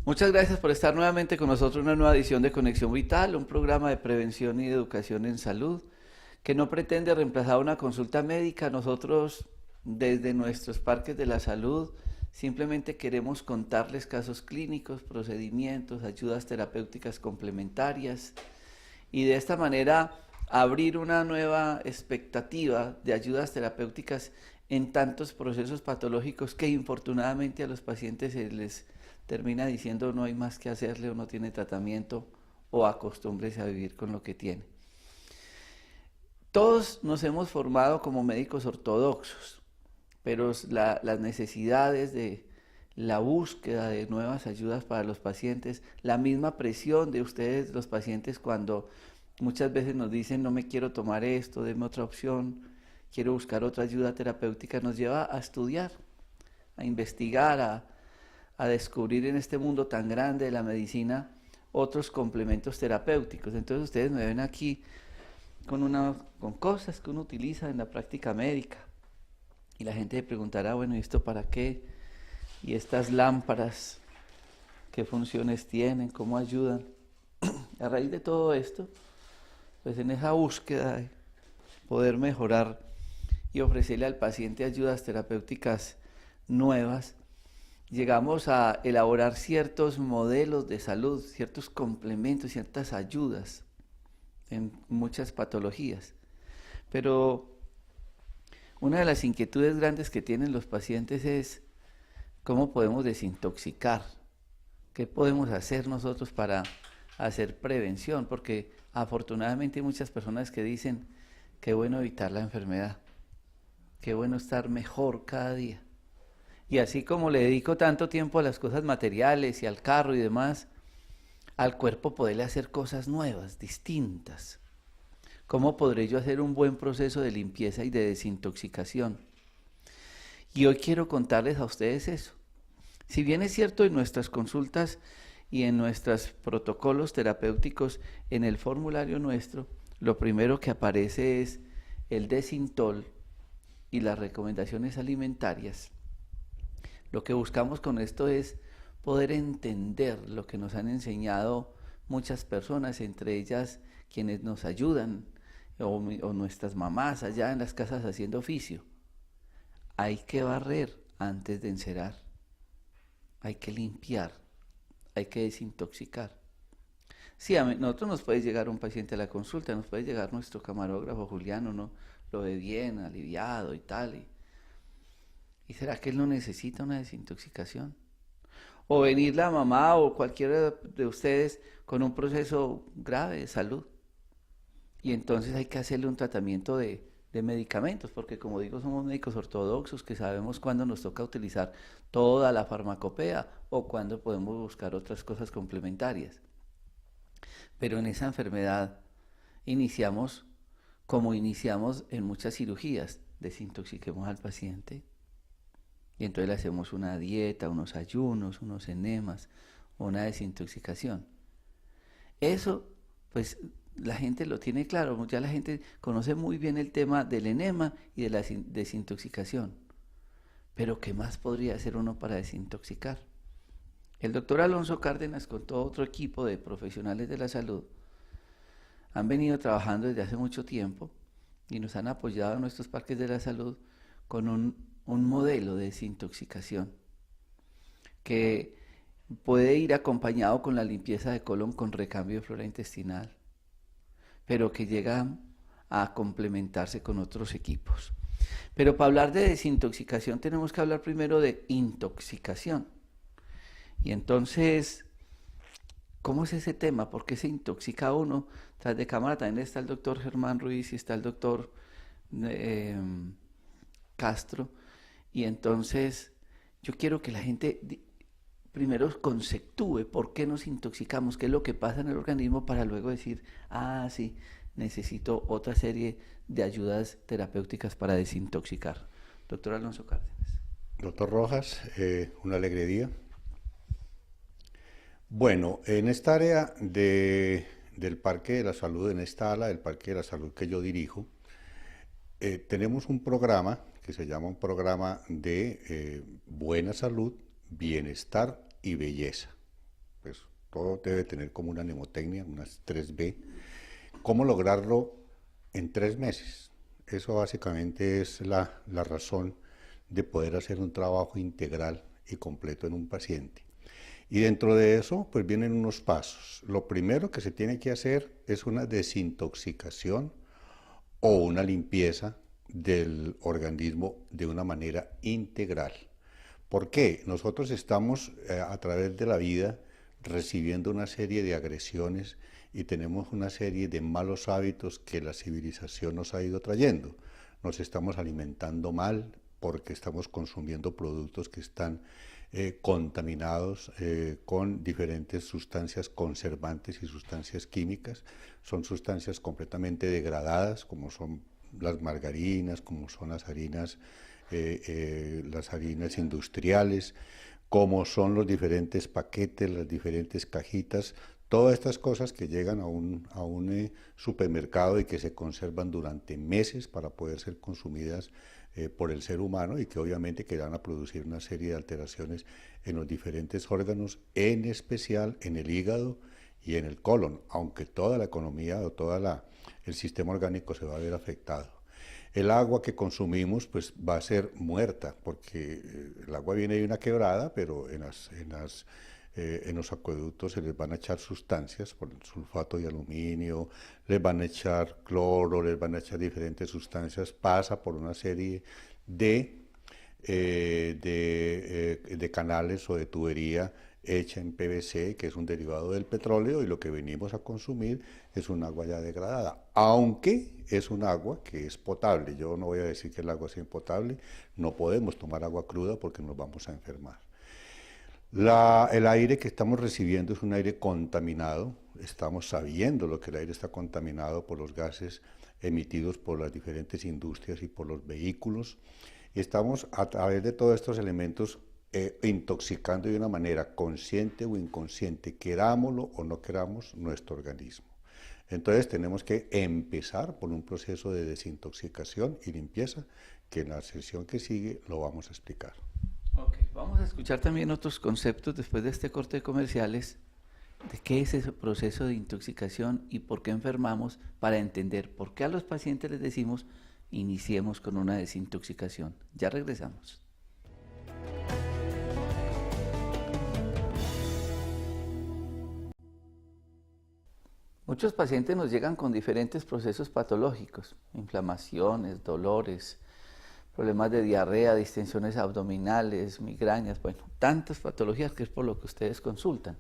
Muchas gracias por estar nuevamente con nosotros en una nueva edición de Conexión Vital, un programa de prevención y educación en salud que no pretende reemplazar una consulta médica. Nosotros, desde nuestros parques de la salud, simplemente queremos contarles casos clínicos, procedimientos, ayudas terapéuticas complementarias y de esta manera abrir una nueva expectativa de ayudas terapéuticas en tantos procesos patológicos que infortunadamente a los pacientes se les termina diciendo no hay más que hacerle o no tiene tratamiento o acostúmbrese a vivir con lo que tiene. Todos nos hemos formado como médicos ortodoxos, pero las necesidades de la búsqueda de nuevas ayudas para los pacientes, la misma presión de ustedes, los pacientes, cuando muchas veces nos dicen no me quiero tomar esto, denme otra opción, quiero buscar otra ayuda terapéutica, nos lleva a estudiar, a investigar, a descubrir en este mundo tan grande de la medicina otros complementos terapéuticos. Entonces ustedes me ven aquí con cosas que uno utiliza en la práctica médica. Y la gente se preguntará, bueno, ¿y esto para qué? ¿Y estas lámparas qué funciones tienen? ¿Cómo ayudan? A raíz de todo esto, pues en esa búsqueda de poder mejorar y ofrecerle al paciente ayudas terapéuticas nuevas, llegamos a elaborar ciertos modelos de salud, ciertos complementos, ciertas ayudas en muchas patologías. Pero una de las inquietudes grandes que tienen los pacientes es cómo podemos desintoxicar, qué podemos hacer nosotros para hacer prevención, porque afortunadamente hay muchas personas que dicen qué bueno evitar la enfermedad, qué bueno estar mejor cada día. Y así como le dedico tanto tiempo a las cosas materiales y al carro y demás, al cuerpo poderle hacer cosas nuevas, distintas. ¿Cómo podré yo hacer un buen proceso de limpieza y de desintoxicación? Y hoy quiero contarles a ustedes eso. Si bien es cierto en nuestras consultas y en nuestros protocolos terapéuticos, en el formulario nuestro, lo primero que aparece es el desintol y las recomendaciones alimentarias. Lo que buscamos con esto es poder entender lo que nos han enseñado muchas personas, entre ellas quienes nos ayudan o nuestras mamás allá en las casas haciendo oficio. Hay que barrer antes de encerar, hay que limpiar, hay que desintoxicar. Sí, nosotros nos puede llegar un paciente a la consulta, nos puede llegar nuestro camarógrafo Juliano, ¿no? Lo ve bien, aliviado y tal. ¿Y será que él no necesita una desintoxicación? O venir la mamá o cualquiera de ustedes con un proceso grave de salud. Y entonces hay que hacerle un tratamiento de medicamentos, porque como digo, somos médicos ortodoxos que sabemos cuándo nos toca utilizar toda la farmacopea o cuándo podemos buscar otras cosas complementarias. Pero en esa enfermedad iniciamos como iniciamos en muchas cirugías, desintoxiquemos al paciente y entonces le hacemos una dieta, unos ayunos, unos enemas, una desintoxicación. Eso, pues la gente lo tiene claro, ya la gente conoce muy bien el tema del enema y de la desintoxicación. Pero ¿qué más podría hacer uno para desintoxicar? El doctor Alonso Cárdenas con todo otro equipo de profesionales de la salud han venido trabajando desde hace mucho tiempo y nos han apoyado en nuestros parques de la salud con un modelo de desintoxicación que puede ir acompañado con la limpieza de colon con recambio de flora intestinal, pero que llega a complementarse con otros equipos. Pero para hablar de desintoxicación tenemos que hablar primero de intoxicación. Y entonces, ¿cómo es ese tema? ¿Por qué se intoxica uno? Tras de cámara también está el doctor Germán Ruiz y está el doctor eh, Castro. Y entonces yo quiero que la gente primero conceptúe por qué nos intoxicamos, qué es lo que pasa en el organismo para luego decir, ah, sí, necesito otra serie de ayudas terapéuticas para desintoxicar. Doctor Alonso Cárdenas. Doctor Rojas, una alegría. Bueno, en esta área del Parque de la Salud, en esta ala del Parque de la Salud que yo dirijo, tenemos un programa que se llama un programa de buena salud, bienestar y belleza. pues todo debe tener como una mnemotecnia, unas 3B. ¿Cómo lograrlo en 3 meses? Eso básicamente es la razón de poder hacer un trabajo integral y completo en un paciente. Y dentro de eso, pues vienen unos pasos. Lo primero que se tiene que hacer es una desintoxicación o una limpieza del organismo de una manera integral. ¿Por qué? Nosotros estamos a través de la vida recibiendo una serie de agresiones y tenemos una serie de malos hábitos que la civilización nos ha ido trayendo. Nos estamos alimentando mal porque estamos consumiendo productos que están contaminados con diferentes sustancias conservantes y sustancias químicas. Son sustancias completamente degradadas, como son las margarinas, como son las harinas industriales, como son los diferentes paquetes, las diferentes cajitas, todas estas cosas que llegan a un supermercado y que se conservan durante meses para poder ser consumidas por el ser humano y que obviamente que van a producir una serie de alteraciones en los diferentes órganos, en especial en el hígado y en el colon, aunque toda la economía o el sistema orgánico se va a ver afectado. El agua que consumimos pues va a ser muerta, porque el agua viene de una quebrada, pero en los acueductos se les van a echar sustancias, por el sulfato de aluminio, les van a echar cloro, les van a echar diferentes sustancias, pasa por una serie de canales o de tubería hecha en PVC, que es un derivado del petróleo, y lo que venimos a consumir es un agua ya degradada, aunque es un agua que es potable. Yo no voy a decir que el agua sea impotable, no podemos tomar agua cruda porque nos vamos a enfermar. El aire que estamos recibiendo es un aire contaminado, estamos sabiendo lo que el aire está contaminado por los gases emitidos por las diferentes industrias y por los vehículos, y estamos a través de todos estos elementos intoxicando de una manera consciente o inconsciente, querámoslo o no queramos, nuestro organismo. Entonces tenemos que empezar por un proceso de desintoxicación y limpieza, que en la sesión que sigue lo vamos a explicar. Ok, vamos a escuchar también otros conceptos después de este corte de comerciales de qué es ese proceso de intoxicación y por qué enfermamos, para entender por qué a los pacientes les decimos iniciemos con una desintoxicación. Ya regresamos. Muchos pacientes nos llegan con diferentes procesos patológicos, inflamaciones, dolores, problemas de diarrea, distensiones abdominales, migrañas, bueno, tantas patologías que es por lo que ustedes consultan.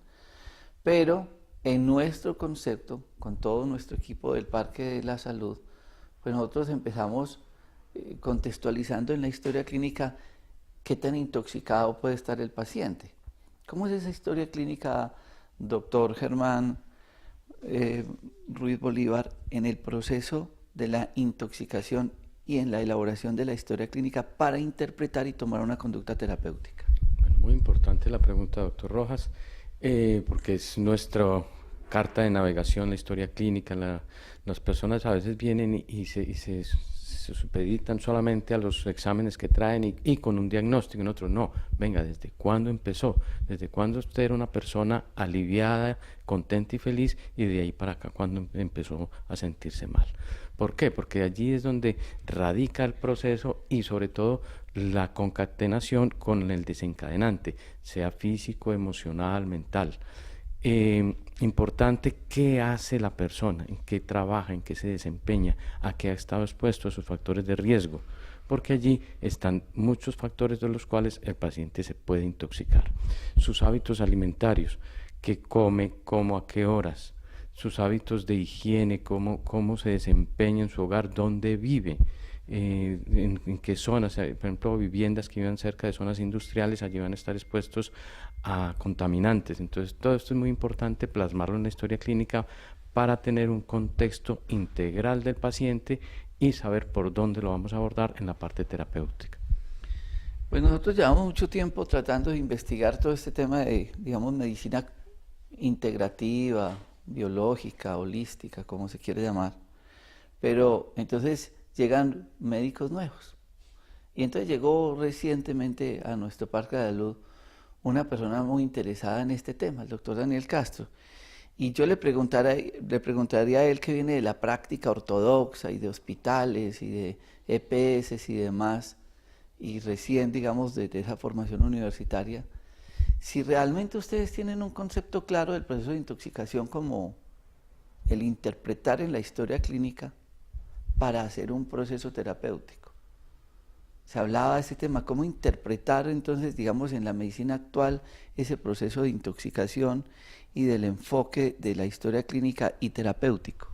Pero en nuestro concepto, con todo nuestro equipo del Parque de la Salud, pues nosotros empezamos contextualizando en la historia clínica qué tan intoxicado puede estar el paciente. ¿Cómo es esa historia clínica, doctor Germán Ruiz Bolívar, en el proceso de la intoxicación y en la elaboración de la historia clínica para interpretar y tomar una conducta terapéutica? Bueno, muy importante la pregunta, doctor Rojas, porque es nuestra carta de navegación, la historia clínica. Las personas a veces vienen y se supeditan solamente a los exámenes que traen y con un diagnóstico. En otro no, venga, ¿desde cuándo empezó? ¿Desde cuándo usted era una persona aliviada, contenta y feliz, y de ahí para acá cuándo empezó a sentirse mal? ¿Por qué? Porque allí es donde radica el proceso y sobre todo la concatenación con el desencadenante, sea físico, emocional, mental. Importante qué hace la persona, en qué trabaja, en qué se desempeña, a qué ha estado expuesto, a sus factores de riesgo, porque allí están muchos factores de los cuales el paciente se puede intoxicar. Sus hábitos alimentarios, qué come, cómo, a qué horas, sus hábitos de higiene, cómo se desempeña en su hogar, dónde vive, en qué zonas, por ejemplo, viviendas que vivan cerca de zonas industriales, allí van a estar expuestos a contaminantes. Entonces, todo esto es muy importante plasmarlo en la historia clínica para tener un contexto integral del paciente y saber por dónde lo vamos a abordar en la parte terapéutica. Pues nosotros llevamos mucho tiempo tratando de investigar todo este tema de, digamos, medicina integrativa, biológica, holística, como se quiere llamar. Pero entonces llegan médicos nuevos. Y entonces llegó recientemente a nuestro Parque de la Salud una persona muy interesada en este tema, el doctor Daniel Castro. Y yo le preguntaría a él, que viene de la práctica ortodoxa y de hospitales y de EPS y demás, y recién, digamos, de esa formación universitaria, si realmente ustedes tienen un concepto claro del proceso de intoxicación como el interpretar en la historia clínica para hacer un proceso terapéutico. Se hablaba de ese tema, cómo interpretar entonces, digamos, en la medicina actual ese proceso de intoxicación y del enfoque de la historia clínica y terapéutico.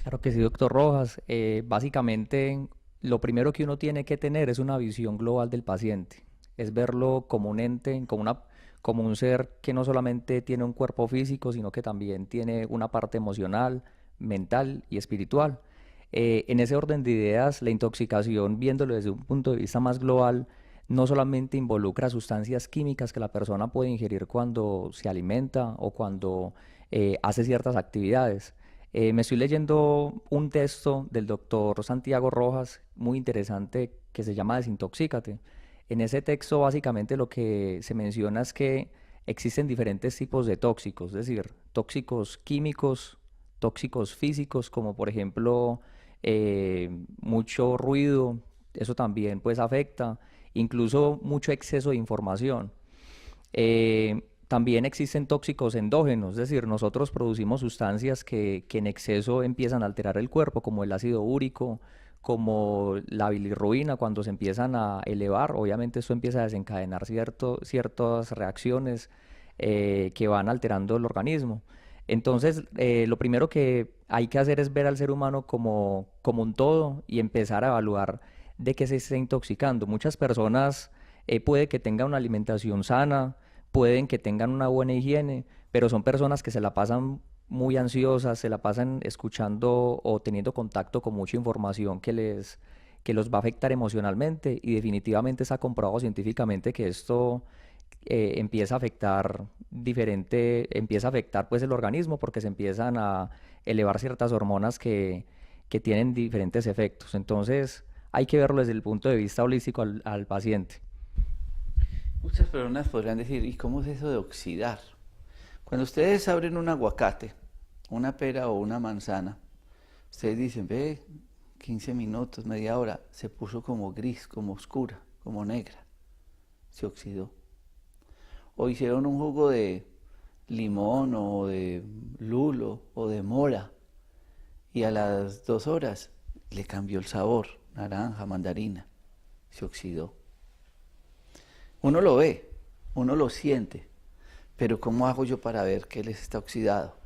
Claro que sí, doctor Rojas. Básicamente, lo primero que uno tiene que tener es una visión global del paciente. Es verlo como un ente, como un ser que no solamente tiene un cuerpo físico, sino que también tiene una parte emocional, mental y espiritual. En ese orden de ideas, la intoxicación, viéndolo desde un punto de vista más global, no solamente involucra sustancias químicas que la persona puede ingerir cuando se alimenta o cuando hace ciertas actividades. Me estoy leyendo un texto del doctor Santiago Rojas, muy interesante, que se llama Desintoxícate. En ese texto básicamente lo que se menciona es que existen diferentes tipos de tóxicos, es decir, tóxicos químicos, tóxicos físicos, como por ejemplo mucho ruido, eso también pues afecta, incluso mucho exceso de información. También existen tóxicos endógenos, es decir, nosotros producimos sustancias que en exceso empiezan a alterar el cuerpo, como el ácido úrico, como la bilirrubina. Cuando se empiezan a elevar, obviamente esto empieza a desencadenar ciertas reacciones que van alterando el organismo. Entonces, lo primero que hay que hacer es ver al ser humano como un todo y empezar a evaluar de qué se está intoxicando. Muchas personas puede que tengan una alimentación sana, pueden que tengan una buena higiene, pero son personas que se la pasan muy ansiosas, se la pasan escuchando o teniendo contacto con mucha información que los va a afectar emocionalmente, y definitivamente está comprobado científicamente que esto empieza a afectar pues el organismo, porque se empiezan a elevar ciertas hormonas que tienen diferentes efectos. Entonces hay que verlo desde el punto de vista holístico al paciente. Muchas personas podrán decir, ¿y cómo es eso de oxidar? Cuando ustedes abren un aguacate, una pera o una manzana, ustedes dicen, ve, 15 minutos, media hora, se puso como gris, como oscura, como negra, se oxidó. O hicieron un jugo de limón o de lulo o de mora, y a las 2 horas le cambió el sabor, naranja, mandarina, se oxidó. Uno lo ve, uno lo siente, pero ¿cómo hago yo para ver que les está oxidado?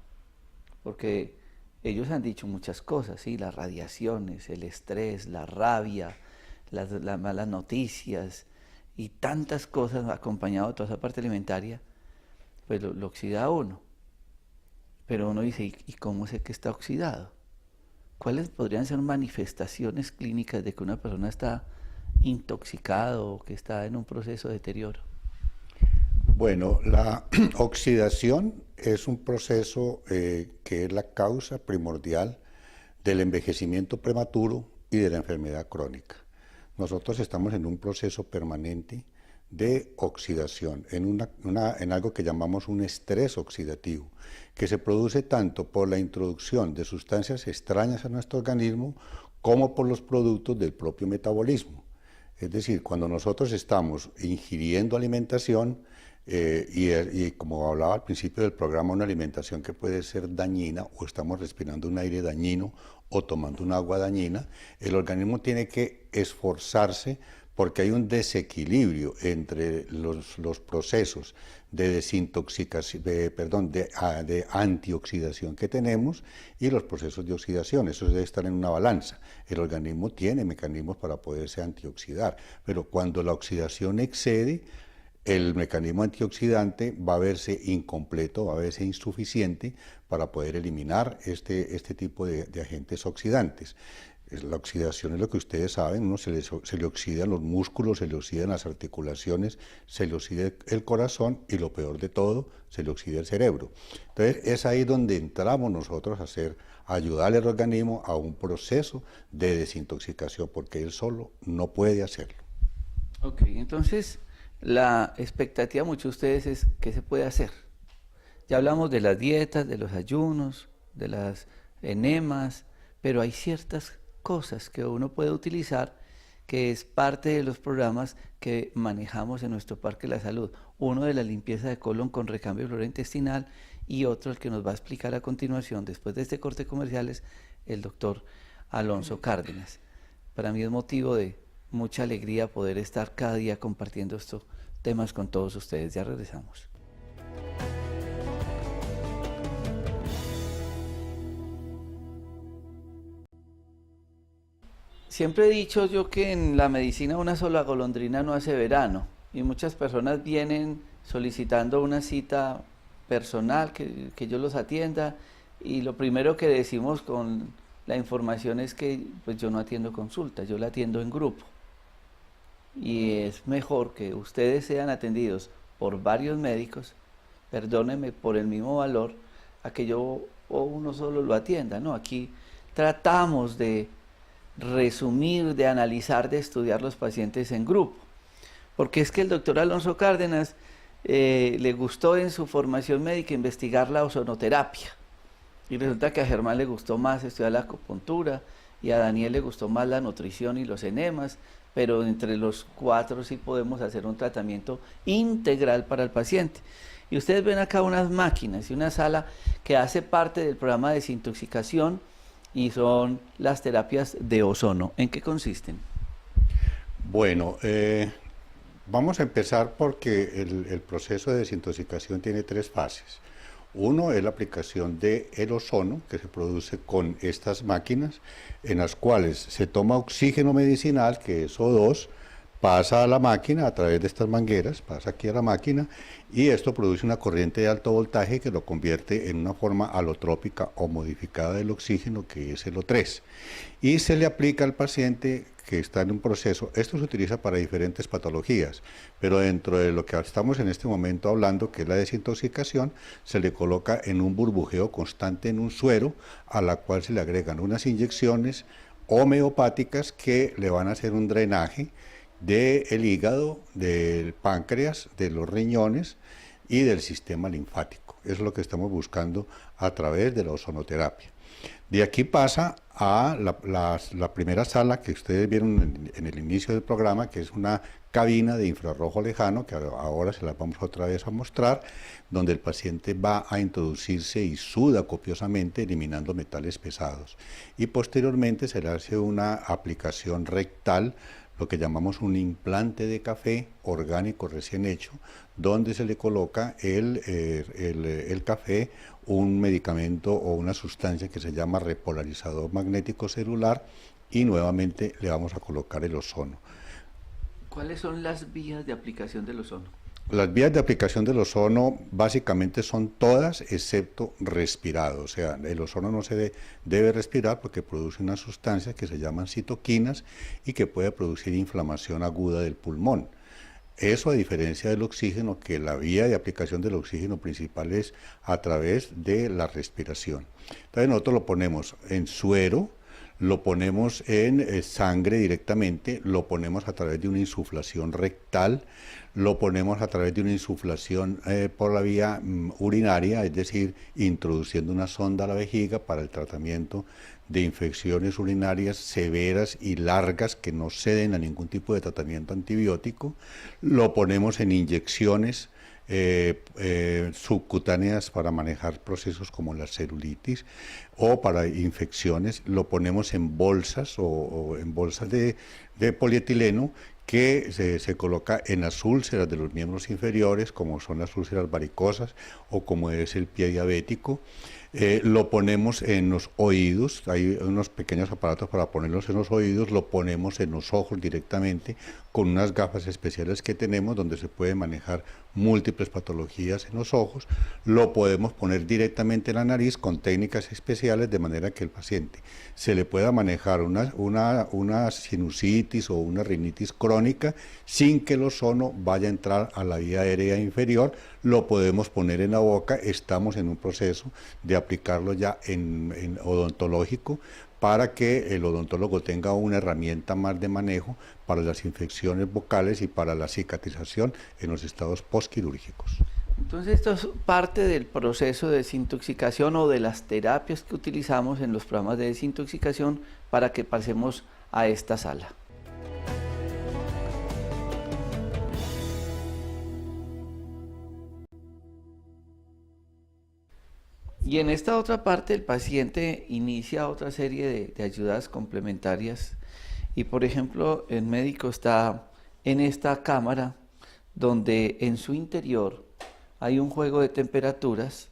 Porque ellos han dicho muchas cosas, ¿sí? Las radiaciones, el estrés, la rabia, las malas noticias y tantas cosas acompañado de toda esa parte alimentaria, pues lo oxida a uno. Pero uno dice, ¿y cómo sé que está oxidado? ¿Cuáles podrían ser manifestaciones clínicas de que una persona está intoxicado o que está en un proceso de deterioro? Bueno, la oxidación es un proceso que es la causa primordial del envejecimiento prematuro y de la enfermedad crónica. Nosotros estamos en un proceso permanente de oxidación, en algo que llamamos un estrés oxidativo, que se produce tanto por la introducción de sustancias extrañas a nuestro organismo como por los productos del propio metabolismo. Es decir, cuando nosotros estamos ingiriendo alimentación, y como hablaba al principio del programa, una alimentación que puede ser dañina, o estamos respirando un aire dañino o tomando un agua dañina, el organismo tiene que esforzarse, porque hay un desequilibrio entre los procesos de desintoxicación, de antioxidación que tenemos y los procesos de oxidación. Eso debe estar en una balanza. El organismo tiene mecanismos para poderse antioxidar, pero cuando la oxidación excede, el mecanismo antioxidante va a verse incompleto, va a verse insuficiente para poder eliminar este tipo de agentes oxidantes. La oxidación es lo que ustedes saben, uno se le oxidan los músculos, se le oxidan las articulaciones, se le oxida el corazón y, lo peor de todo, se le oxida el cerebro. Entonces es ahí donde entramos nosotros a ayudarle al organismo a un proceso de desintoxicación, porque él solo no puede hacerlo. Ok, entonces La expectativa de muchos de ustedes es qué se puede hacer. Ya hablamos de las dietas, de los ayunos, de las enemas, pero hay ciertas cosas que uno puede utilizar que es parte de los programas que manejamos en nuestro Parque de la Salud. Uno de la limpieza de colon con recambio de flora intestinal y otro el que nos va a explicar a continuación, después de este corte comercial, es el doctor Alonso Cárdenas. Para mí es motivo de mucha alegría poder estar cada día compartiendo estos temas con todos ustedes. Ya regresamos. Siempre he dicho yo que en la medicina una sola golondrina no hace verano y muchas personas vienen solicitando una cita personal, que yo los atienda, y lo primero que decimos con la información es que pues yo no atiendo consulta, yo la atiendo en grupo y es mejor que ustedes sean atendidos por varios médicos, perdónenme, por el mismo valor a que yo o uno solo lo atienda, ¿no? Aquí tratamos de resumir, de analizar, de estudiar los pacientes en grupo. Porque es que el doctor Alonso Cárdenas le gustó en su formación médica investigar la ozonoterapia. Y resulta que a Germán le gustó más estudiar la acupuntura y a Daniel le gustó más la nutrición y los enemas, pero entre los cuatro sí podemos hacer un tratamiento integral para el paciente. Y ustedes ven acá unas máquinas y una sala que hace parte del programa de desintoxicación y son las terapias de ozono. ¿En qué consisten? Bueno, vamos a empezar porque el proceso de desintoxicación tiene 3 fases. Uno es la aplicación del ozono, que se produce con estas máquinas, en las cuales se toma oxígeno medicinal, que es O2, pasa a la máquina a través de estas mangueras, pasa aquí a la máquina, y esto produce una corriente de alto voltaje que lo convierte en una forma alotrópica o modificada del oxígeno, que es el O3. Y se le aplica al paciente que está en un proceso. Esto se utiliza para diferentes patologías, pero dentro de lo que estamos en este momento hablando, que es la desintoxicación, se le coloca en un burbujeo constante en un suero, a la cual se le agregan unas inyecciones homeopáticas que le van a hacer un drenaje del hígado, del páncreas, de los riñones y del sistema linfático. Eso es lo que estamos buscando a través de la ozonoterapia. De aquí pasa a la primera sala que ustedes vieron en el inicio del programa, que es una cabina de infrarrojo lejano, que ahora se la vamos otra vez a mostrar, donde el paciente va a introducirse y suda copiosamente, eliminando metales pesados. Y posteriormente se le hace una aplicación rectal, lo que llamamos un implante de café orgánico recién hecho, donde se le coloca el café, un medicamento o una sustancia que se llama repolarizador magnético celular, y nuevamente le vamos a colocar el ozono. ¿Cuáles son las vías de aplicación del ozono? Las vías de aplicación del ozono básicamente son todas excepto respirado, o sea, el ozono no se debe respirar porque produce una sustancia que se llaman citoquinas y que puede producir inflamación aguda del pulmón. Eso a diferencia del oxígeno, que la vía de aplicación del oxígeno principal es a través de la respiración. Entonces nosotros lo ponemos en suero, lo ponemos en sangre directamente, lo ponemos a través de una insuflación rectal, lo ponemos a través de una insuflación por la vía urinaria, es decir, introduciendo una sonda a la vejiga para el tratamiento de infecciones urinarias severas y largas que no ceden a ningún tipo de tratamiento antibiótico. Lo ponemos en inyecciones subcutáneas para manejar procesos como la celulitis o para infecciones. Lo ponemos en bolsas o en bolsas de polietileno que se coloca en las úlceras de los miembros inferiores, como son las úlceras varicosas o como es el pie diabético. Lo ponemos en los oídos, hay unos pequeños aparatos para ponerlos en los oídos, lo ponemos en los ojos directamente con unas gafas especiales que tenemos donde se puede manejar múltiples patologías en los ojos, lo podemos poner directamente en la nariz con técnicas especiales de manera que el paciente se le pueda manejar una sinusitis o una rinitis crónica sin que el ozono vaya a entrar a la vía aérea inferior. Lo podemos poner en la boca, estamos en un proceso de aplicarlo ya en odontológico para que el odontólogo tenga una herramienta más de manejo para las infecciones vocales y para la cicatrización en los estados postquirúrgicos. Entonces esto es parte del proceso de desintoxicación o de las terapias que utilizamos en los programas de desintoxicación para que pasemos a esta sala. Y en esta otra parte el paciente inicia otra serie de ayudas complementarias y por ejemplo el médico está en esta cámara donde en su interior hay un juego de temperaturas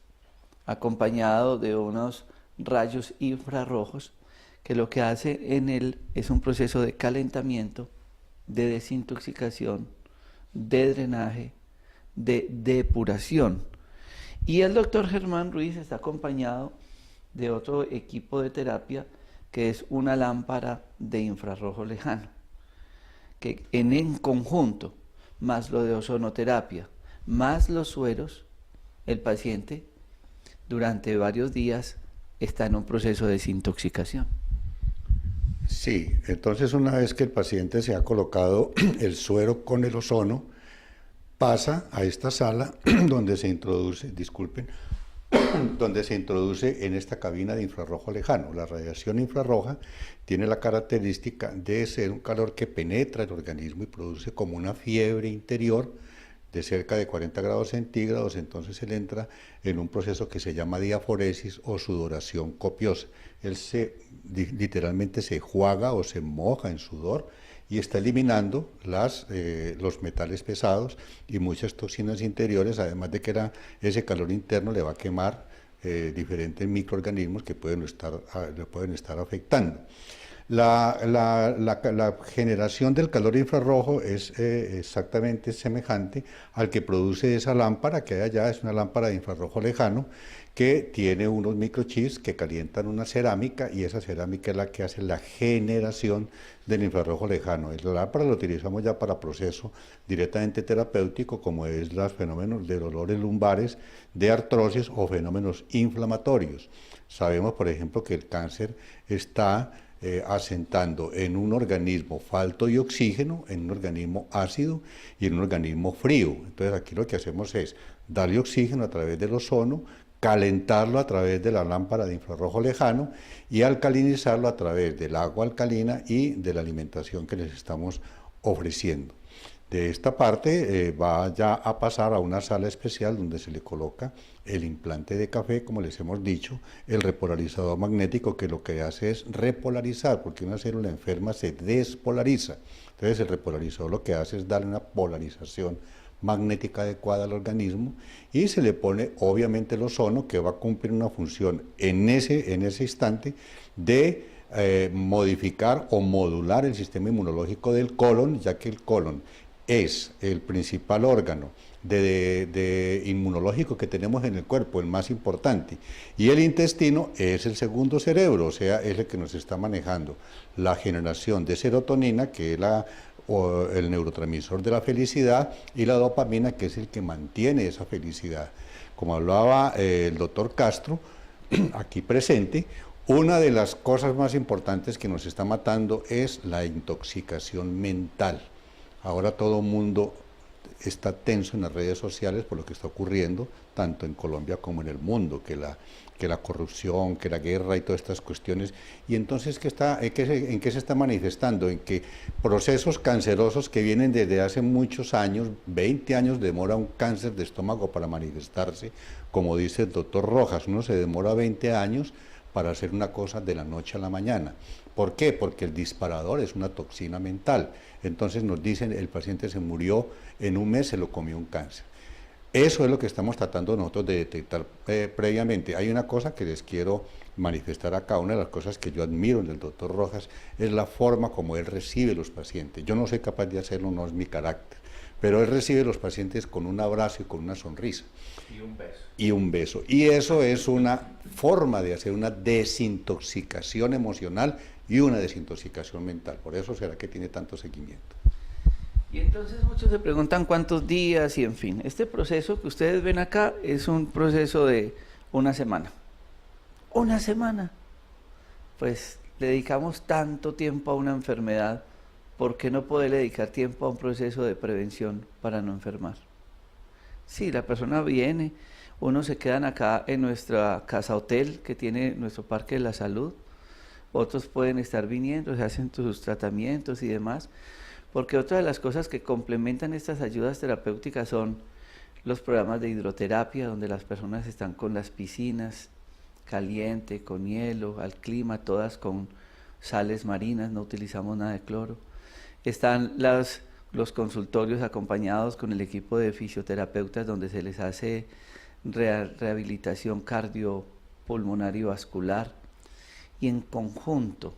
acompañado de unos rayos infrarrojos que lo que hace en él es un proceso de calentamiento, de desintoxicación, de drenaje, de depuración. Y el doctor Germán Ruiz está acompañado de otro equipo de terapia que es una lámpara de infrarrojo lejano, que en conjunto, más lo de ozonoterapia, más los sueros, el paciente durante varios días está en un proceso de desintoxicación. Sí, entonces una vez que el paciente se ha colocado el suero con el ozono, pasa a esta sala donde se introduce, donde se introduce en esta cabina de infrarrojo lejano. La radiación infrarroja tiene la característica de ser un calor que penetra el organismo y produce como una fiebre interior de cerca de 40 grados centígrados, entonces él entra en un proceso que se llama diaforesis o sudoración copiosa. Él literalmente se enjuaga o se moja en sudor y está eliminando los metales pesados y muchas toxinas interiores, además de que ese calor interno le va a quemar diferentes microorganismos que le pueden estar afectando. La generación del calor infrarrojo es exactamente semejante al que produce esa lámpara que hay allá, es una lámpara de infrarrojo lejano que tiene unos microchips que calientan una cerámica y esa cerámica es la que hace la generación del infrarrojo lejano. La lámpara la utilizamos ya para proceso directamente terapéutico como es los fenómenos de dolores lumbares, de artrosis o fenómenos inflamatorios. Sabemos, por ejemplo, que el cáncer está asentando en un organismo falto de oxígeno, en un organismo ácido y en un organismo frío. Entonces aquí lo que hacemos es darle oxígeno a través del ozono, calentarlo a través de la lámpara de infrarrojo lejano y alcalinizarlo a través del agua alcalina y de la alimentación que les estamos ofreciendo. De esta parte va ya a pasar a una sala especial donde se le coloca el implante de café, como les hemos dicho, el repolarizador magnético que lo que hace es repolarizar, porque una célula enferma se despolariza. Entonces el repolarizador lo que hace es darle una polarización magnética adecuada al organismo y se le pone obviamente el ozono que va a cumplir una función en ese instante de modificar o modular el sistema inmunológico del colon, ya que el colon es el principal órgano de inmunológico que tenemos en el cuerpo, el más importante, y el intestino es el segundo cerebro, o sea, es el que nos está manejando la generación de serotonina, que es el neurotransmisor de la felicidad, y la dopamina, que es el que mantiene esa felicidad. Como hablaba el doctor Castro, aquí presente, una de las cosas más importantes que nos está matando es la intoxicación mental. Ahora todo el mundo está tenso en las redes sociales por lo que está ocurriendo, tanto en Colombia como en el mundo, que la corrupción, que la guerra y todas estas cuestiones. Y entonces, ¿en qué se está manifestando? En que procesos cancerosos que vienen desde hace muchos años, 20 años demora un cáncer de estómago para manifestarse, como dice el doctor Rojas, uno se demora 20 años para hacer una cosa de la noche a la mañana. ¿Por qué? Porque el disparador es una toxina mental. Entonces nos dicen, el paciente se murió, en un mes se lo comió un cáncer. Eso es lo que estamos tratando nosotros de detectar previamente. Hay una cosa que les quiero manifestar acá, una de las cosas que yo admiro en el doctor Rojas es la forma como él recibe los pacientes. Yo no soy capaz de hacerlo, no es mi carácter, pero él recibe los pacientes con un abrazo y con una sonrisa. Y un beso. Y un beso. Y eso es una forma de hacer una desintoxicación emocional y una desintoxicación mental. Por eso será que tiene tanto seguimiento. Y entonces muchos se preguntan cuántos días y en fin. Este proceso que ustedes ven acá es un proceso de una semana. ¿Una semana? Pues le dedicamos tanto tiempo a una enfermedad, ¿por qué no poder dedicar tiempo a un proceso de prevención para no enfermar? Sí, la persona viene, unos se quedan acá en nuestra casa hotel que tiene nuestro Parque de la Salud, otros pueden estar viniendo, se hacen sus tratamientos y demás, porque otra de las cosas que complementan estas ayudas terapéuticas son los programas de hidroterapia, donde las personas están con las piscinas, caliente, con hielo, al clima, todas con sales marinas, no utilizamos nada de cloro. Están los consultorios acompañados con el equipo de fisioterapeutas donde se les hace rehabilitación cardiopulmonar y vascular. Y en conjunto,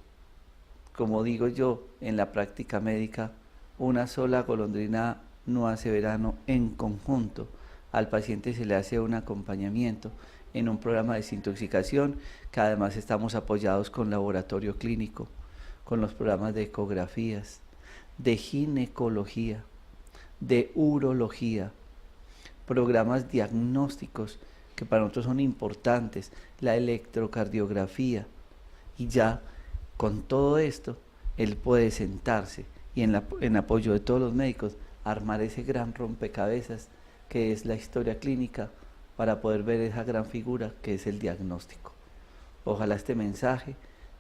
como digo yo, en la práctica médica, una sola golondrina no hace verano. En conjunto, al paciente se le hace un acompañamiento en un programa de desintoxicación, que además estamos apoyados con laboratorio clínico, con los programas de ecografías, de ginecología, de urología, programas diagnósticos que para nosotros son importantes, la electrocardiografía, y ya con todo esto él puede sentarse y en apoyo de todos los médicos armar ese gran rompecabezas que es la historia clínica para poder ver esa gran figura que es el diagnóstico. Ojalá este mensaje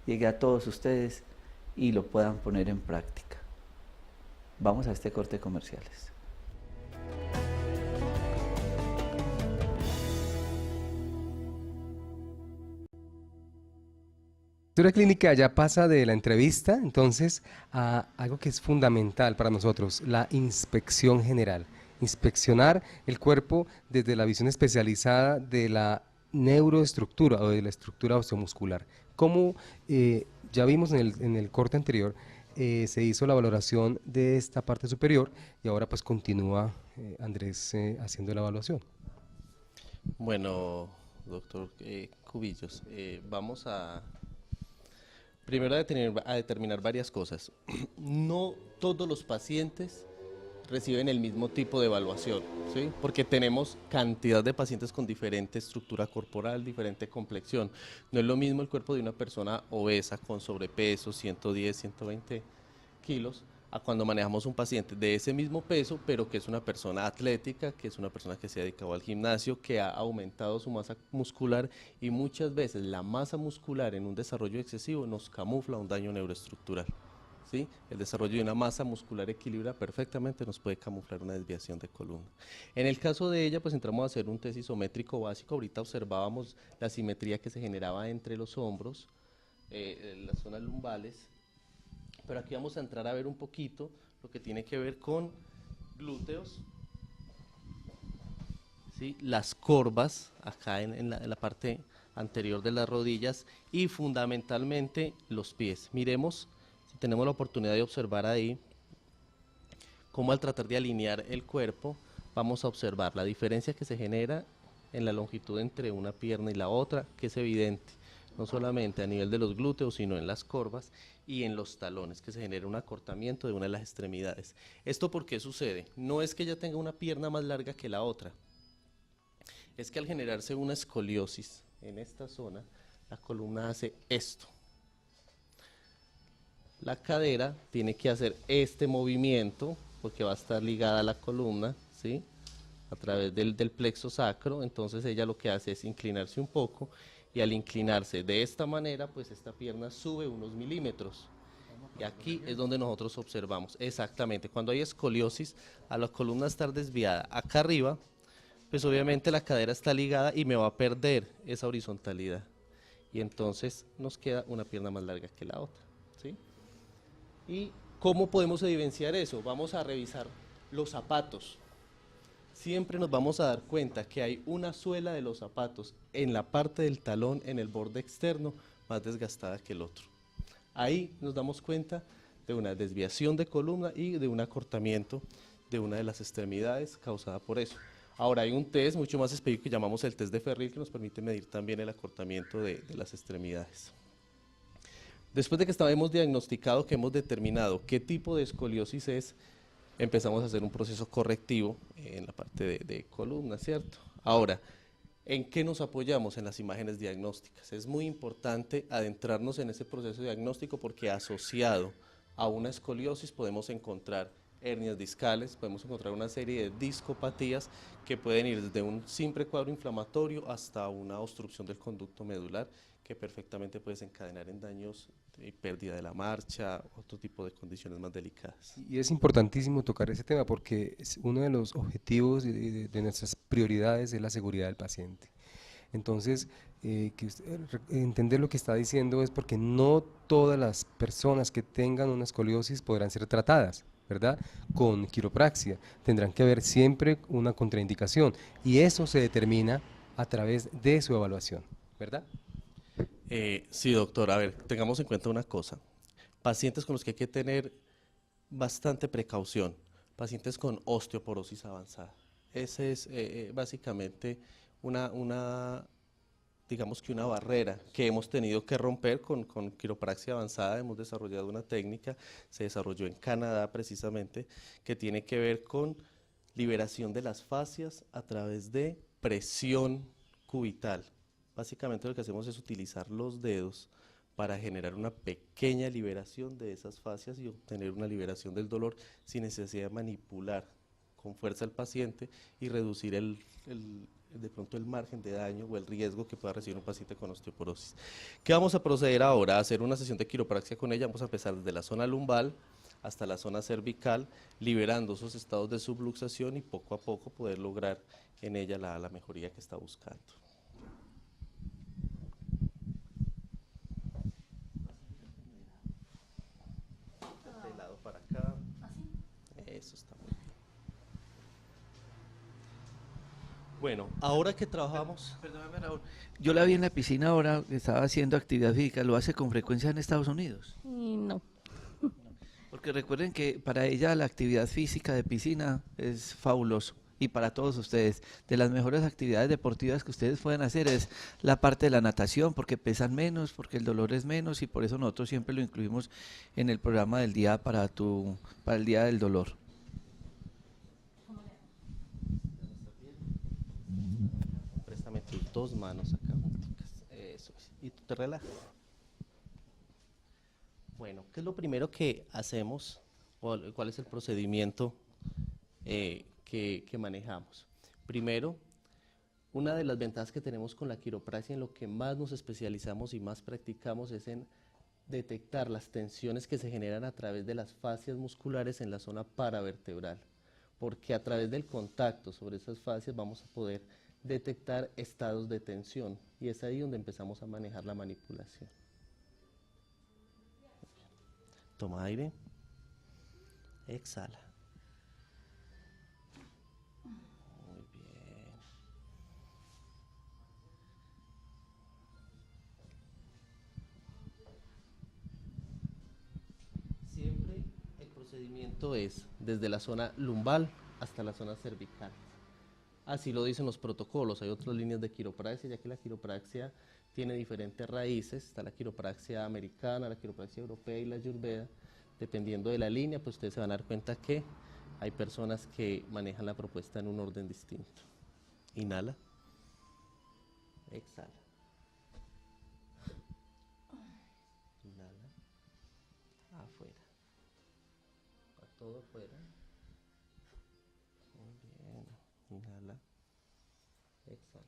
llegue a todos ustedes y lo puedan poner en práctica. Vamos a este corte de comerciales. La historia clínica ya pasa de la entrevista, entonces, a algo que es fundamental para nosotros, la inspección general. Inspeccionar el cuerpo desde la visión especializada de la neuroestructura o de la estructura osteomuscular. Como ya vimos en el corte anterior, se hizo la valoración de esta parte superior y ahora pues continúa Andrés haciendo la evaluación. Bueno, doctor Cubillos, vamos a primero a determinar varias cosas. No todos los pacientes reciben el mismo tipo de evaluación, ¿sí? Porque tenemos cantidad de pacientes con diferente estructura corporal, diferente complexión. No es lo mismo el cuerpo de una persona obesa con sobrepeso, 110, 120 kilos, a cuando manejamos un paciente de ese mismo peso, pero que es una persona atlética, que es una persona que se ha dedicado al gimnasio, que ha aumentado su masa muscular, y muchas veces la masa muscular en un desarrollo excesivo nos camufla un daño neuroestructural. ¿Sí? El desarrollo de una masa muscular equilibrada perfectamente nos puede camuflar una desviación de columna. En el caso de ella, pues entramos a hacer un test isométrico básico. Ahorita observábamos la simetría que se generaba entre los hombros, las zonas lumbales, pero aquí vamos a entrar a ver un poquito lo que tiene que ver con glúteos, ¿sí? Las corvas acá en la parte anterior de las rodillas y fundamentalmente los pies. Miremos, si tenemos la oportunidad de observar ahí, cómo al tratar de alinear el cuerpo, vamos a observar la diferencia que se genera en la longitud entre una pierna y la otra, que es evidente, no solamente a nivel de los glúteos, sino en las corvas y en los talones, que se genera un acortamiento de una de las extremidades. ¿Esto por qué sucede? No es que ella tenga una pierna más larga que la otra, es que al generarse una escoliosis en esta zona, la columna hace esto. La cadera tiene que hacer este movimiento, porque va a estar ligada a la columna, ¿sí? A través del plexo sacro. Entonces ella lo que hace es inclinarse un poco, y al inclinarse de esta manera, pues esta pierna sube unos milímetros. Y aquí es donde nosotros observamos, exactamente, cuando hay escoliosis, a la columna estar desviada acá arriba, pues obviamente la cadera está ligada y me va a perder esa horizontalidad. Y entonces nos queda una pierna más larga que la otra, ¿sí? ¿Y cómo podemos evidenciar eso? Vamos a revisar los zapatos. Siempre nos vamos a dar cuenta que hay una suela de los zapatos en la parte del talón, en el borde externo, más desgastada que el otro. Ahí nos damos cuenta de una desviación de columna y de un acortamiento de una de las extremidades causada por eso. Ahora hay un test mucho más específico que llamamos el test de Ferril, que nos permite medir también el acortamiento de las extremidades. Después de que hemos diagnosticado, que hemos determinado qué tipo de escoliosis es, empezamos a hacer un proceso correctivo en la parte de columna, ¿cierto? Ahora, ¿En qué nos apoyamos? En las imágenes diagnósticas. Es muy importante adentrarnos en ese proceso diagnóstico porque asociado a una escoliosis podemos encontrar hernias discales, podemos encontrar una serie de discopatías que pueden ir desde un simple cuadro inflamatorio hasta una obstrucción del conducto medular que perfectamente puede desencadenar en daños y pérdida de la marcha, otro tipo de condiciones más delicadas. Y es importantísimo tocar ese tema porque es uno de los objetivos de nuestras prioridades es la seguridad del paciente. Entonces, entender lo que está diciendo es porque no todas las personas que tengan una escoliosis podrán ser tratadas, ¿verdad? Con quiropraxia. Tendrán que haber siempre una contraindicación y eso se determina a través de su evaluación, ¿verdad? Sí, doctor, a ver, tengamos en cuenta una cosa. Pacientes con los que hay que tener bastante precaución, pacientes con osteoporosis avanzada. Ese es básicamente digamos que una barrera que hemos tenido que romper con quiropraxia avanzada. Hemos desarrollado una técnica, se desarrolló en Canadá precisamente, que tiene que ver con liberación de las fascias a través de presión cubital. Básicamente lo que hacemos es utilizar los dedos para generar una pequeña liberación de esas fascias y obtener una liberación del dolor sin necesidad de manipular con fuerza al paciente y reducir de pronto el margen de daño o el riesgo que pueda recibir un paciente con osteoporosis. ¿Qué vamos a proceder ahora? A hacer una sesión de quiropraxia con ella. Vamos a empezar desde la zona lumbar hasta la zona cervical, liberando esos estados de subluxación y poco a poco poder lograr en ella la mejoría que está buscando. De lado para acá. Eso está muy bien. Bueno, ahora que trabajamos... Perdóname, Raúl. Yo la vi en la piscina ahora, que estaba haciendo actividad física. ¿Lo hace con frecuencia en Estados Unidos? Y no. Porque recuerden que para ella la actividad física de piscina es fabuloso. Y para todos ustedes, de las mejores actividades deportivas que ustedes pueden hacer es la parte de la natación, porque pesan menos, porque el dolor es menos y por eso nosotros siempre lo incluimos en el programa del día para el día del dolor. Préstame tus dos manos acá junticas. Eso es. Y tú te relajas. Bueno, ¿qué es lo primero que hacemos? ¿Cuál es el procedimiento que manejamos? Primero, una de las ventajas que tenemos con la quiropraxia, en lo que más nos especializamos y más practicamos, es en detectar las tensiones que se generan a través de las fascias musculares en la zona paravertebral, porque a través del contacto sobre esas fascias vamos a poder detectar estados de tensión y es ahí donde empezamos a manejar la manipulación. Toma aire, exhala. Muy bien. Siempre el procedimiento es desde la zona lumbar hasta la zona cervical. Así lo dicen los protocolos. Hay otras líneas de quiropraxia, ya que la quiropraxia tiene diferentes raíces. Está la quiropraxia americana, la quiropraxia europea y la ayurveda. Dependiendo de la línea, pues ustedes se van a dar cuenta que hay personas que manejan la propuesta en un orden distinto. Inhala. Exhala. Inhala. Afuera. A todo afuera. Muy bien. Inhala. Exhala.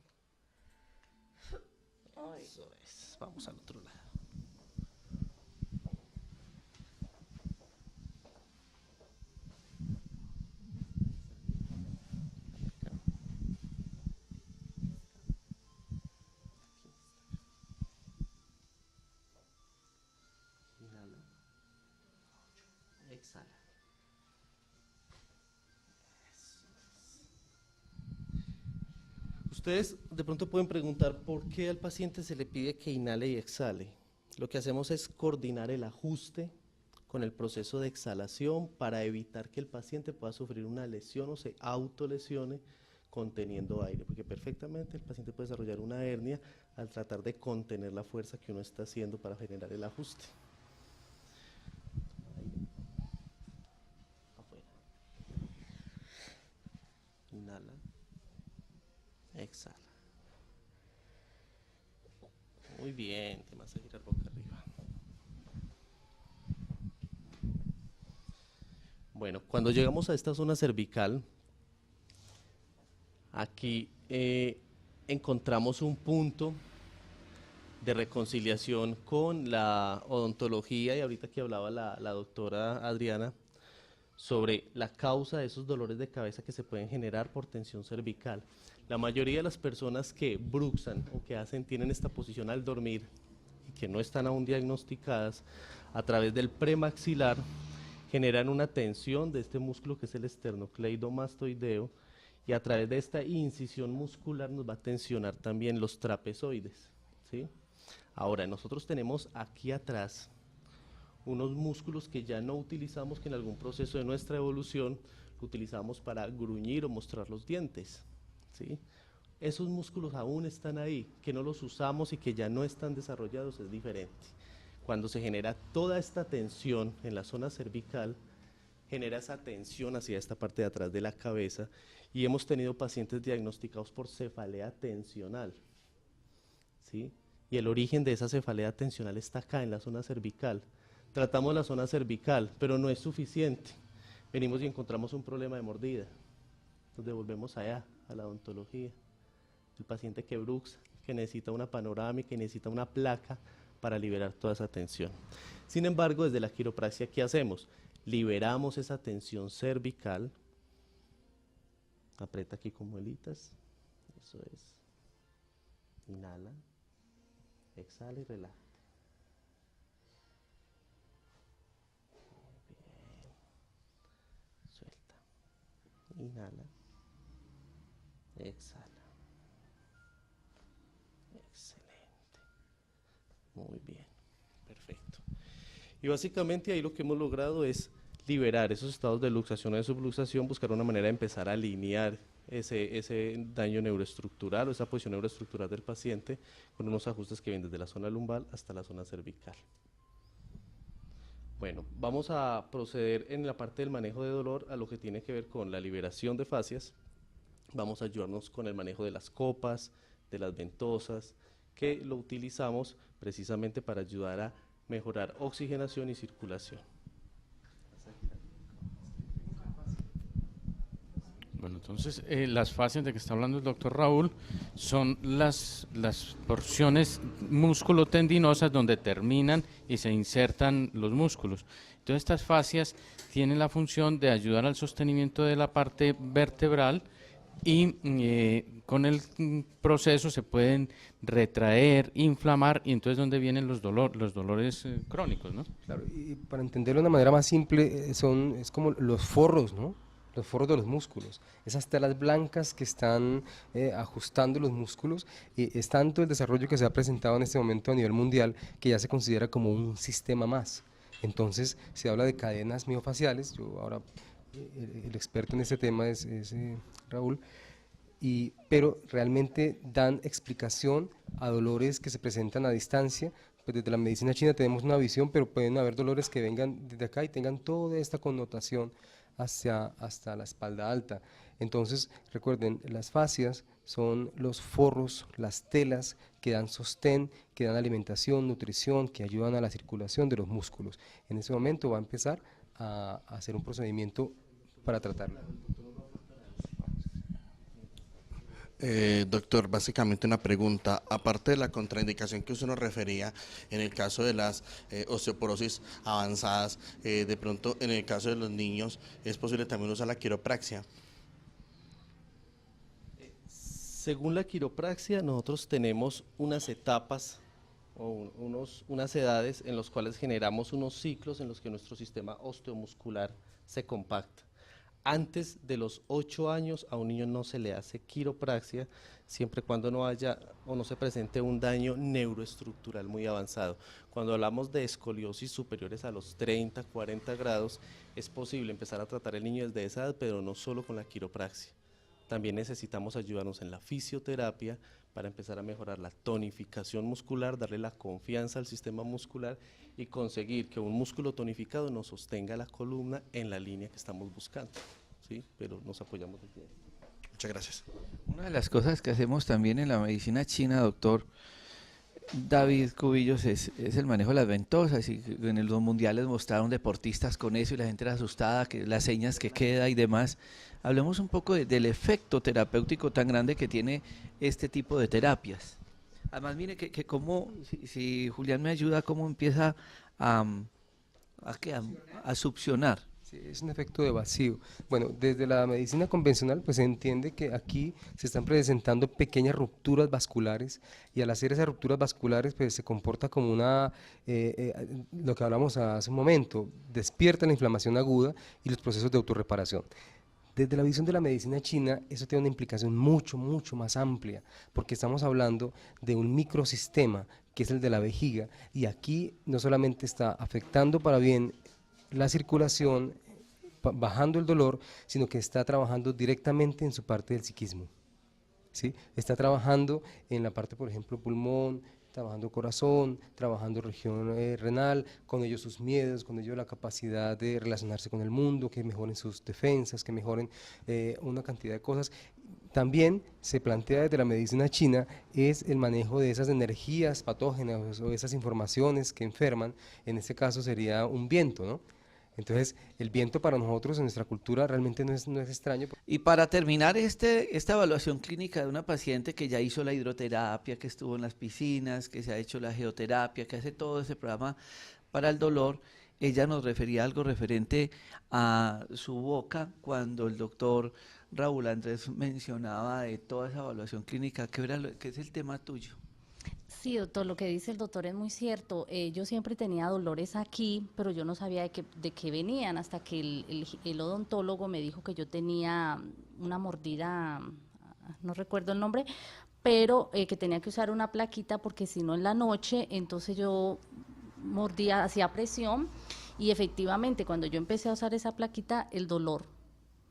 Eso es. Vamos al otro lado. Inhala. Exhala. Ustedes de pronto pueden preguntar por qué al paciente se le pide que inhale y exhale. Lo que hacemos es coordinar el ajuste con el proceso de exhalación para evitar que el paciente pueda sufrir una lesión o se autolesione conteniendo aire, porque perfectamente el paciente puede desarrollar una hernia al tratar de contener la fuerza que uno está haciendo para generar el ajuste. Aire. Afuera. Inhala. Exhala. Muy bien, te vas a girar boca arriba. Bueno, cuando llegamos a esta zona cervical, aquí encontramos un punto de reconciliación con la odontología, y ahorita que hablaba la doctora Adriana, sobre la causa de esos dolores de cabeza que se pueden generar por tensión cervical. La mayoría de las personas que bruxan o que tienen esta posición al dormir y que no están aún diagnosticadas, a través del premaxilar generan una tensión de este músculo que es el esternocleidomastoideo, y a través de esta incisión muscular nos va a tensionar también los trapezoides, ¿sí? Ahora, nosotros tenemos aquí atrás unos músculos que ya no utilizamos, que en algún proceso de nuestra evolución lo utilizamos para gruñir o mostrar los dientes, ¿sí? Esos músculos aún están ahí, que no los usamos y que ya no están desarrollados es diferente. Cuando se genera toda esta tensión en la zona cervical, genera esa tensión hacia esta parte de atrás de la cabeza, y hemos tenido pacientes diagnosticados por cefalea tensional, ¿sí? Y el origen de esa cefalea tensional está acá en la zona cervical. Tratamos la zona cervical, pero no es suficiente. Venimos y encontramos un problema de mordida. Nos devolvemos allá, a la odontología. El paciente que bruxa, que necesita una panorámica y necesita una placa para liberar toda esa tensión. Sin embargo, desde la quiropraxia, ¿qué hacemos? Liberamos esa tensión cervical. Aprieta aquí con muelitas. Eso es. Inhala. Exhala y relaja. Suelta. Inhala. Exhala. Excelente. Muy bien. Perfecto. Y básicamente ahí lo que hemos logrado es liberar esos estados de luxación o de subluxación, buscar una manera de empezar a alinear ese daño neuroestructural o esa posición neuroestructural del paciente con unos ajustes que vienen desde la zona lumbar hasta la zona cervical. Bueno, vamos a proceder en la parte del manejo de dolor a lo que tiene que ver con la liberación de fascias. Vamos a ayudarnos con el manejo de las copas, de las ventosas, que lo utilizamos precisamente para ayudar a mejorar oxigenación y circulación. Bueno, entonces las fascias de que está hablando el doctor Raúl son las porciones músculo-tendinosas donde terminan y se insertan los músculos. Entonces estas fascias tienen la función de ayudar al sostenimiento de la parte vertebral y con el proceso se pueden retraer, inflamar, y entonces ¿dónde vienen los dolores crónicos, ¿no? Claro, y para entenderlo de una manera más simple, es como los forros, ¿no? Los forros de los músculos, esas telas blancas que están ajustando los músculos, es tanto el desarrollo que se ha presentado en este momento a nivel mundial que ya se considera como un sistema más. Entonces se habla de cadenas miofaciales, yo ahora el experto en este tema es Raúl, pero realmente dan explicación a dolores que se presentan a distancia. Pues desde la medicina china tenemos una visión, pero pueden haber dolores que vengan desde acá y tengan toda esta connotación hasta la espalda alta. Entonces, recuerden, las fascias son los forros, las telas que dan sostén, que dan alimentación, nutrición, que ayudan a la circulación de los músculos. En ese momento va a empezar a hacer un procedimiento para tratarla. Doctor, básicamente una pregunta, aparte de la contraindicación que usted nos refería en el caso de las osteoporosis avanzadas, de pronto en el caso de los niños, ¿es posible también usar la quiropraxia? Según la quiropraxia, nosotros tenemos unas etapas o unas edades en las cuales generamos unos ciclos en los que nuestro sistema osteomuscular se compacta. Antes de los 8 años a un niño no se le hace quiropraxia, siempre y cuando no haya o no se presente un daño neuroestructural muy avanzado. Cuando hablamos de escoliosis superiores a los 30, 40 grados, es posible empezar a tratar al niño desde esa edad, pero no solo con la quiropraxia. También necesitamos ayudarnos en la fisioterapia para empezar a mejorar la tonificación muscular, darle la confianza al sistema muscular y conseguir que un músculo tonificado nos sostenga la columna en la línea que estamos buscando, ¿sí? Pero nos apoyamos desde ahí. Muchas gracias. Una de las cosas que hacemos también en la medicina china, doctor, David Cubillos es el manejo de las ventosas y en los mundiales mostraron deportistas con eso y la gente era asustada, que las señas que queda y demás. Hablemos un poco del efecto terapéutico tan grande que tiene este tipo de terapias. Además, mire que cómo, si Julián me ayuda, cómo empieza a succionar. Sí, es un efecto de vacío. Bueno, desde la medicina convencional pues se entiende que aquí se están presentando pequeñas rupturas vasculares y al hacer esas rupturas vasculares pues se comporta como lo que hablamos hace un momento, despierta la inflamación aguda y los procesos de autorreparación. Desde la visión de la medicina china, eso tiene una implicación mucho más amplia, porque estamos hablando de un microsistema, que es el de la vejiga, y aquí no solamente está afectando para bien la circulación, bajando el dolor, sino que está trabajando directamente en su parte del psiquismo, ¿sí? Está trabajando en la parte, por ejemplo, pulmón, trabajando corazón, trabajando región renal, con ello sus miedos, con ello la capacidad de relacionarse con el mundo, que mejoren sus defensas, que mejoren una cantidad de cosas. También se plantea desde la medicina china es el manejo de esas energías patógenas o esas informaciones que enferman, en este caso sería un viento, ¿no? Entonces, el viento para nosotros en nuestra cultura realmente no es extraño. Y para terminar esta evaluación clínica de una paciente que ya hizo la hidroterapia, que estuvo en las piscinas, que se ha hecho la geoterapia, que hace todo ese programa para el dolor, ella nos refería algo referente a su boca cuando el doctor Raúl Andrés mencionaba de toda esa evaluación clínica. ¿Qué es el tema tuyo? Sí, doctor, lo que dice el doctor es muy cierto. Yo siempre tenía dolores aquí, pero yo no sabía de qué venían, hasta que el odontólogo me dijo que yo tenía una mordida, no recuerdo el nombre, pero que tenía que usar una plaquita porque si no en la noche, entonces yo mordía, hacía presión y efectivamente cuando yo empecé a usar esa plaquita, el dolor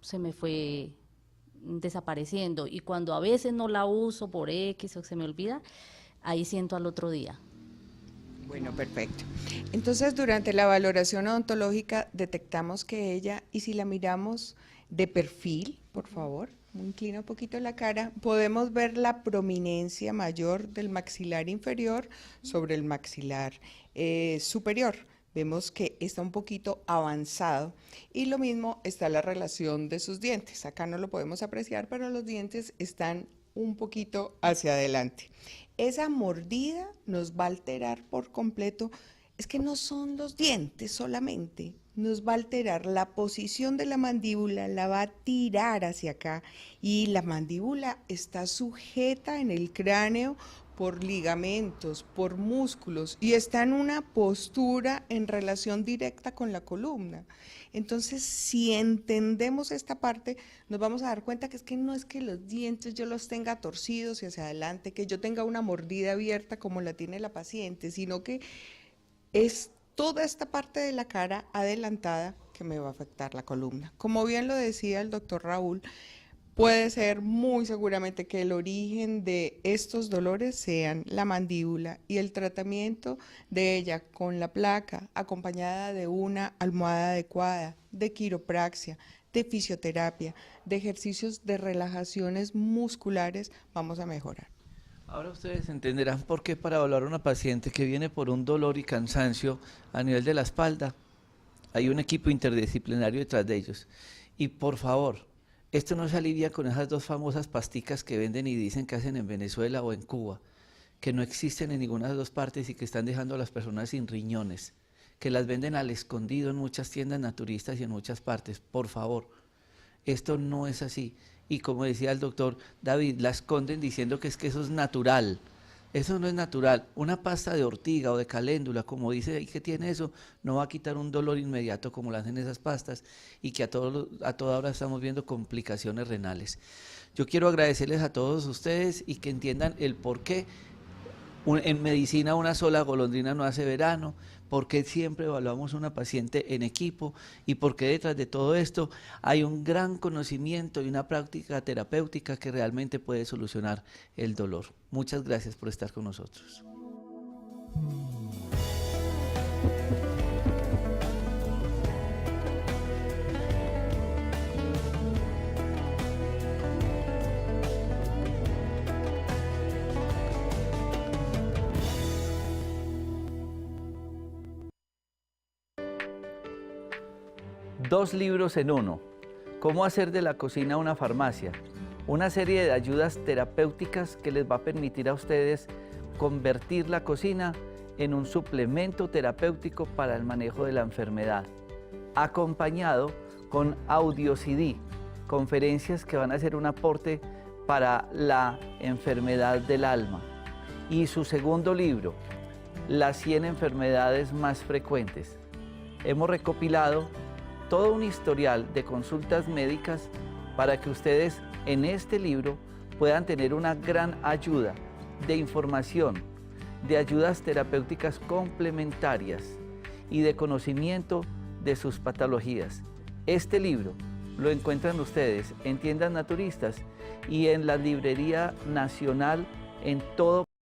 se me fue desapareciendo y cuando a veces no la uso por X o se me olvida, ahí siento al otro día. Bueno, perfecto. Entonces, durante la valoración odontológica detectamos que ella, y si la miramos de perfil, por favor, inclina un poquito la cara, podemos ver la prominencia mayor del maxilar inferior sobre el maxilar superior. Vemos que está un poquito avanzado y lo mismo está la relación de sus dientes. Acá no lo podemos apreciar, pero los dientes están un poquito hacia adelante. Esa mordida nos va a alterar por completo, es que no son los dientes solamente, nos va a alterar la posición de la mandíbula, la va a tirar hacia acá y la mandíbula está sujeta en el cráneo por ligamentos, por músculos y está en una postura en relación directa con la columna. Entonces, si entendemos esta parte, nos vamos a dar cuenta que es que no es que los dientes yo los tenga torcidos y hacia adelante, que yo tenga una mordida abierta como la tiene la paciente, sino que es toda esta parte de la cara adelantada que me va a afectar la columna. Como bien lo decía el doctor Raúl, puede ser muy seguramente que el origen de estos dolores sean la mandíbula y el tratamiento de ella con la placa acompañada de una almohada adecuada, de quiropraxia, de fisioterapia, de ejercicios de relajaciones musculares, vamos a mejorar. Ahora ustedes entenderán por qué para evaluar a una paciente que viene por un dolor y cansancio a nivel de la espalda, hay un equipo interdisciplinario detrás de ellos. Y por favor, esto no se alivia con esas dos famosas pasticas que venden y dicen que hacen en Venezuela o en Cuba, que no existen en ninguna de las dos partes y que están dejando a las personas sin riñones, que las venden al escondido en muchas tiendas naturistas y en muchas partes. Por favor, esto no es así. Y como decía el doctor David, la esconden diciendo que eso es natural. Eso no es natural. Una pasta de ortiga o de caléndula, como dice ahí que tiene eso, no va a quitar un dolor inmediato como lo hacen esas pastas y que a toda hora estamos viendo complicaciones renales. Yo quiero agradecerles a todos ustedes y que entiendan el por qué en medicina una sola golondrina no hace verano, por qué siempre evaluamos a una paciente en equipo y por qué detrás de todo esto hay un gran conocimiento y una práctica terapéutica que realmente puede solucionar el dolor. Muchas gracias por estar con nosotros. 2 libros en uno. Cómo hacer de la cocina una farmacia. Una serie de ayudas terapéuticas que les va a permitir a ustedes convertir la cocina en un suplemento terapéutico para el manejo de la enfermedad. Acompañado con audio CD, conferencias que van a ser un aporte para la enfermedad del alma. Y su segundo libro, Las 100 enfermedades más frecuentes. Hemos recopilado todo un historial de consultas médicas para que ustedes en este libro puedan tener una gran ayuda de información, de ayudas terapéuticas complementarias y de conocimiento de sus patologías. Este libro lo encuentran ustedes en tiendas naturistas y en la Librería Nacional en todo